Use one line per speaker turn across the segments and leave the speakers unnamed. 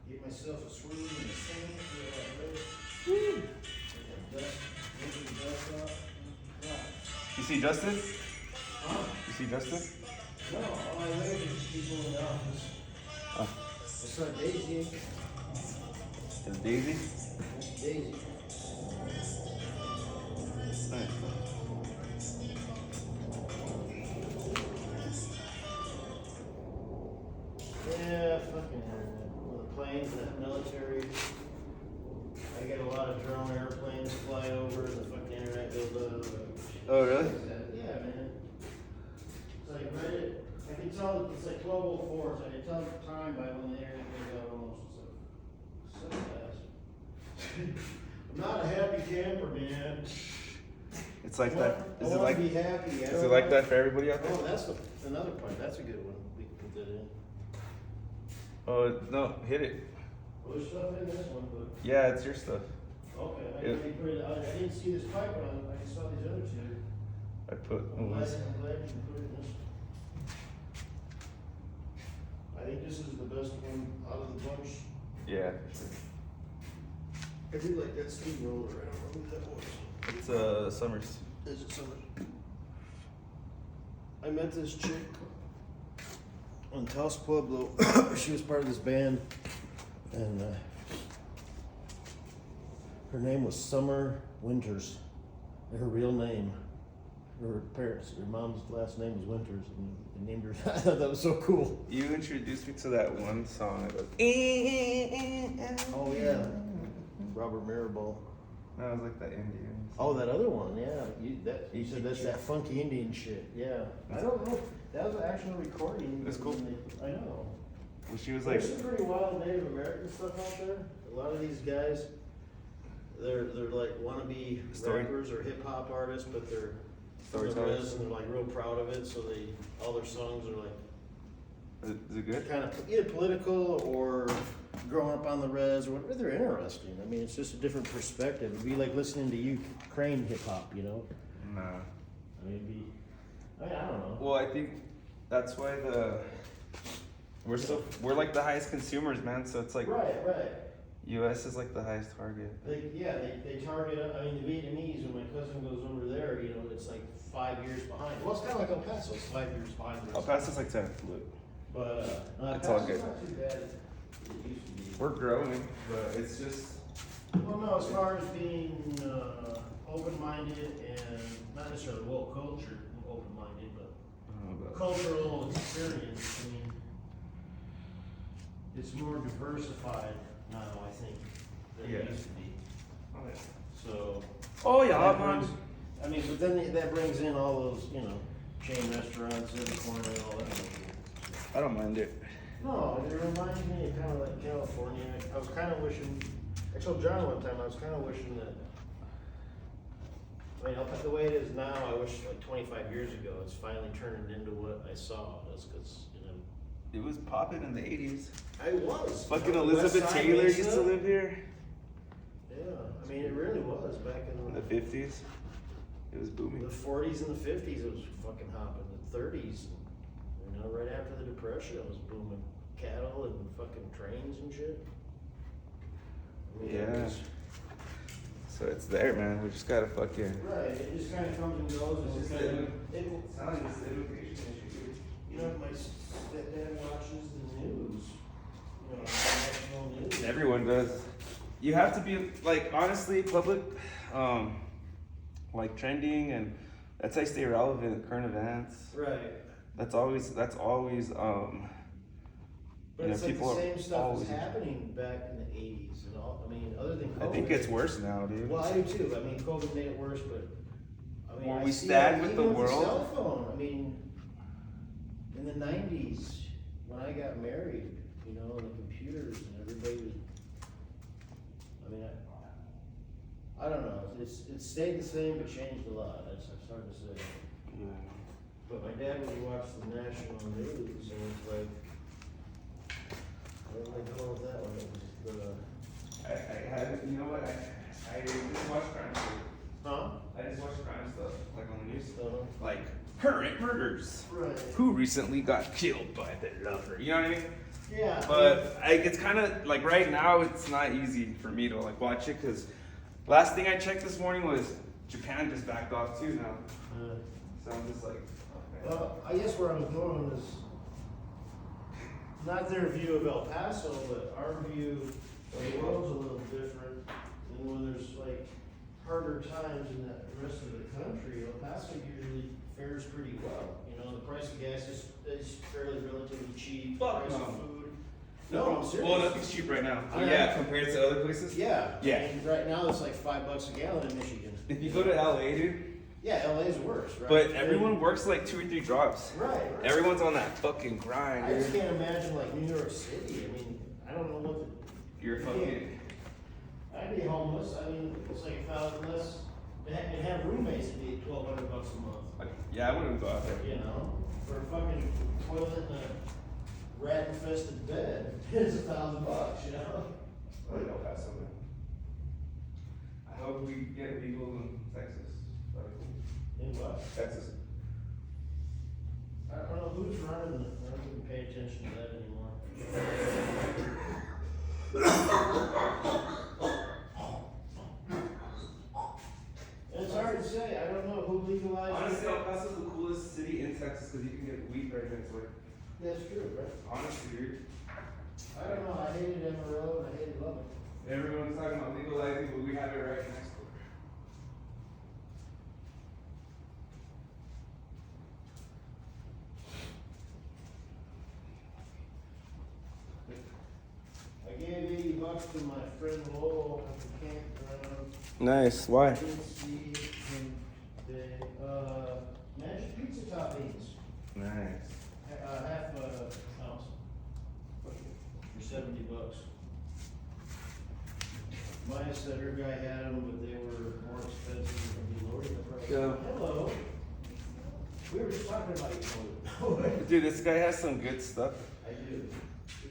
Get myself a swing and a sink, feel like this. Get the dust, get the dust off. Right.
You see Justin?
Huh?
You see Justin?
No, all I live is people in the office.
Oh.
I saw Daisy.
Is Daisy?
Daisy.
Nice.
Yeah, fucking the planes, the military. I get a lot of drone airplanes fly over, the fucking internet goes up.
Oh, really?
Yeah, man. It's like right at, I can tell, it's like 12:04, so I can tell the time by when the internet goes out almost. It's like, so fast. I'm not a happy camper, man.
It's like that. Is it like?
Be happy.
Is it like that for everybody out there?
Oh, that's another part. That's a good one. We can put that in.
Oh no, hit it.
Well, there's stuff in this one, but.
Yeah, it's your stuff.
Okay, I
Yeah.
didn't see this pipe on, I just saw these other two.
I put.
I'm glad you put it in this. I think this is the best one out of the bunch.
Yeah, for sure.
I do like that steamroller, I don't know who that was.
It's Summers.
Is it Summers? I met this chick on Taos Pueblo. She was part of this band, and her name was Summer Winters. Her real name. Her parents, her mom's last name was Winters, and they named her. I thought that was so cool.
You introduced me to that one song.
Oh yeah, Robert Mirabal.
That was like that Indian.
Oh, that other one, yeah. You said that's that funky Indian shit. Yeah. I don't know. That was an actual recording.
That's cool.
I know.
Well, she was like.
There's some pretty wild Native American stuff out there. A lot of these guys, they're like wannabe rappers or hip hop artists, but they're
Storytellers.
and they're like real proud of it. So all their songs are like
Is it good?
kind of either political or growing up on the res or whatever. They're interesting. I mean, it's just a different perspective. It'd be like listening to Ukraine hip hop, you know?
Nah.
I mean, I don't know.
Well, I think that's why we're like the highest consumers, man. So it's like
Right.
U.S. is like the highest target.
They target, I mean, the Vietnamese, when my cousin goes over there, you know, it's like 5 years behind. Well, it's kind of like El Paso, it's 5 years behind.
El Paso's like 10.
But,
It's all good.
not too bad as it used to be.
We're growing, but it's just.
Well, no, as far as being open-minded and not necessarily woke culture, open-minded, but cultural experience, I mean, it's more diversified now, I think, than it used to be.
Oh, yeah.
So.
Oh yeah,
that
man.
brings- I mean, but then that brings in all those, you know, chain restaurants in the corner and all that.
I don't mind it.
No, it reminds me of kind of like California. I was kind of wishing, I told John one time, I was kind of wishing that, I mean, the way it is now, I wish like 25 years ago, it's finally turned into what I saw. That's because, you know.
It was popping in the 80s.
I was.
Fucking
You know,
Elizabeth
West Side
Taylor
Mesa.
used to live here.
Yeah, I mean, it really was back in
In the 50s. It was booming.
the 40s and the 50s, it was fucking hopping. The 30s, you know, right after the Depression, it was booming. Cattle and fucking trains and shit. I mean, it
Yeah.
was-
So it's there, man. We just gotta fucking.
Right, it just kind of comes and goes. It's just kind of, you know, my stepdad watches the news. You know, national news.
Everyone does. You have to be like honestly public, like trending, and that's how you stay relevant. Current events.
Right.
That's always.
But
You know,
it's like
people
the
are
same stuff was
always-
happening back in the 80s and all. I mean, other than COVID.
I think it's worse now, dude.
Well, I do too. I mean, COVID made it worse, but I mean,
Well,
I
we
see
stand
it
with
even
the world.
cell phone. I mean, in the 90s, when I got married, you know, and the computers and everybody was. I mean, I don't know. It's stayed the same but changed a lot. That's hard to say.
Yeah.
But my dad would watch the national news, and it's like, where am I going with that one? It was
I had, you know what? I just watch crime stuff.
huh?
I just watch crime stuff, like on the news.
Uh-huh.
Like current murder workers
Right.
who recently got killed by their lover. You know what I mean?
Yeah.
But it's kind of like right now it's not easy for me to like watch it because last thing I checked this morning was Japan just backed off too now. So I'm just like, okay.
Well, I guess where I was going is not their view of El Paso, but our view of the world's a little different. And when there's like harder times in the rest of the country, El Paso usually fares pretty well. You know, the price of gas is fairly relatively cheap.
Fuck
Price
no.
of food. No, I'm serious.
Well, nothing's cheap right now. But
I know.
yeah, compared to other places.
Yeah.
Yeah.
And right now it's like $5 a gallon in Michigan.
If you go to LA, dude,
Yeah, LA's worse, right?
but everyone works like 2 or 3 jobs.
Right.
Everyone's on that fucking grind,
I just
dude.
can't imagine like New York City. I mean, I don't know what the.
You're fucking.
I'd be homeless. I mean, it's like $1,000 less. And have roommates would be $1,200 a month.
Yeah, I wouldn't go out there.
You know, for a fucking toilet and a rat infested bed, it's $1,000. You know.
I don't know about something. I hope we get legal in Texas.
In what?
Texas.
I don't know who's running. I don't even pay attention to that anymore. It's hard to say. I don't know who legalized
Honestly,
it.
El Paso's the coolest city in Texas because you can get weed right next door.
That's true, right?
Honestly, dude.
I don't know. I hated Amarillo and I hated Lubbock.
Everyone's talking about legalizing, but we have it right next door.
I gave $80 to my friend Lowell at the campground.
Nice. Why?
Didn't see him today. Magic pizza toppings.
Nice.
Half a ounce. For $70. Maya said her guy had them, but they were more expensive and he lowered the price.
Yeah.
Hello. We were just talking about you.
Dude, this guy has some good stuff.
I do.
You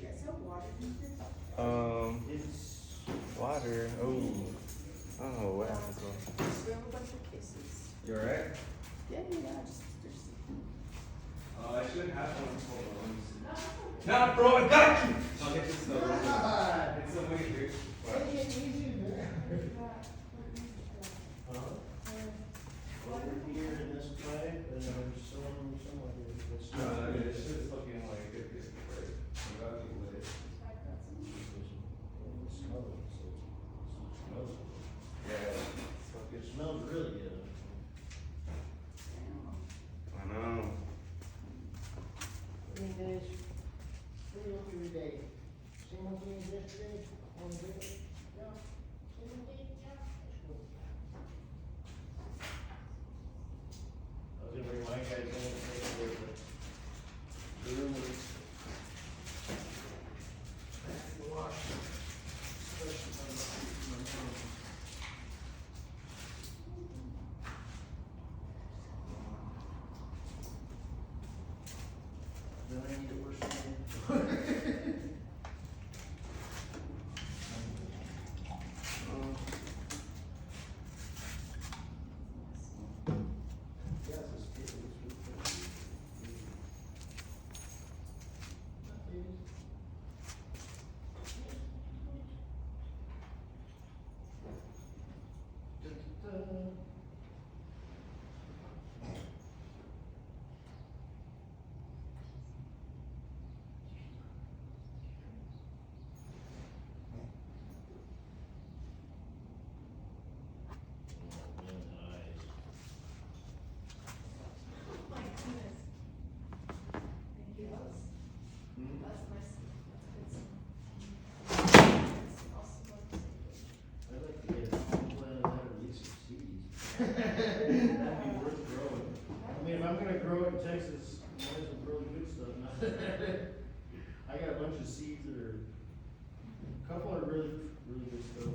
guys have water in here?
It's.
Water. Oh. Oh, what happened to him?
We have a bunch of cases.
You alright?
Yeah, just thirsty.
I should have one. Hold on, let me see. Nah, bro, I got you! I'll get this stuff.
God.
It's so many dude.
Take it easy, man. Huh? Over here in this pipe, and there's somewhere here. It's
No,
not-
dude, this shit is fucking like good. Right? I'm about to lit.
It smells it, so it smells it.
Yeah, it's fucking.
It smells really good.
I know.
How many days? Three every day. Same old thing as yesterday? One day? Yeah. Same old thing? Yeah. That's cool. I was gonna bring my guys in and take care of the room. Wash. Especially on the street. Then I need to wash my Yes, it's good.
My goodness. Thank you. That's nice. That's awesome.
I'd like to get a whole plant of that or at least some seeds. That'd be worth growing. I mean, if I'm gonna grow it in Texas, might as well grow the good stuff. I got a bunch of seeds that are, a couple are really, really good stuff, a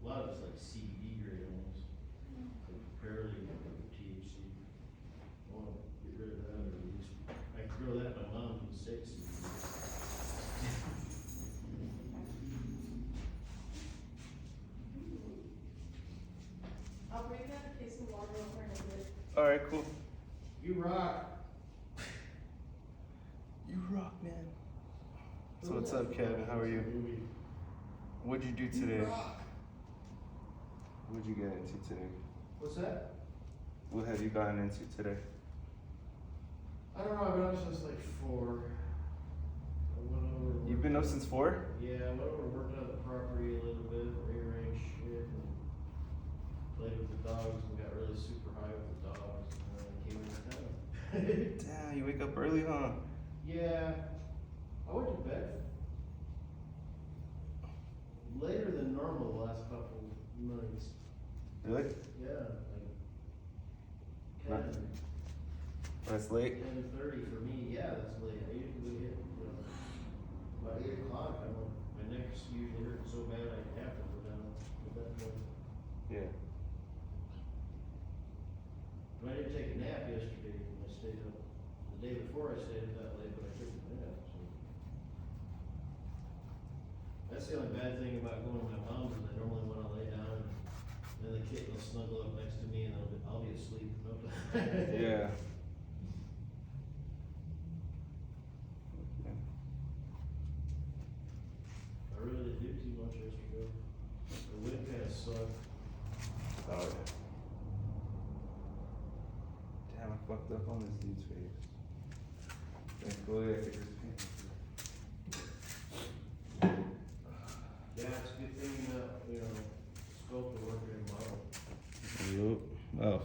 lot of it's like CBD grade almost. Like barely THC. I wanna get rid of that or at least, I can grow that, my mom can say CBD.
I'll bring that case of water over in a bit.
Alright, cool.
You rock.
So what's up, Kevin? How are you? What'd you do today? What'd you get into today?
What's that?
What have you gotten into today?
I don't know, I've been up since like 4. I went over.
You've been up since 4?
Yeah, I went over, worked on the property a little bit, rearranged shit, and played with the dogs, and got really super high with the dogs, and then I came into town.
Damn, you wake up early, huh?
Yeah, I went to bed later than normal the last couple nights.
Really?
Yeah, like 10,
That's late.
10:30 for me. Yeah, that's late. I usually hit, about 8 o'clock. My neck's usually hurting so bad I have to go down at that point.
Yeah.
But I didn't take a nap yesterday when I stayed up. The day before I stayed up that late, but I took a nap, so. That's the only bad thing about going to my mom's, is I normally wanna lay down, and then the kid will snuggle up next to me, and I'll be asleep.
Yeah.
I really didn't do too much yesterday. The wind kinda sucked.
Oh, yeah. Damn, I fucked up on this dude's face. Thankfully, I could just paint it.
Yeah, it's a good thing, scope to work in a model.
Yup. Well.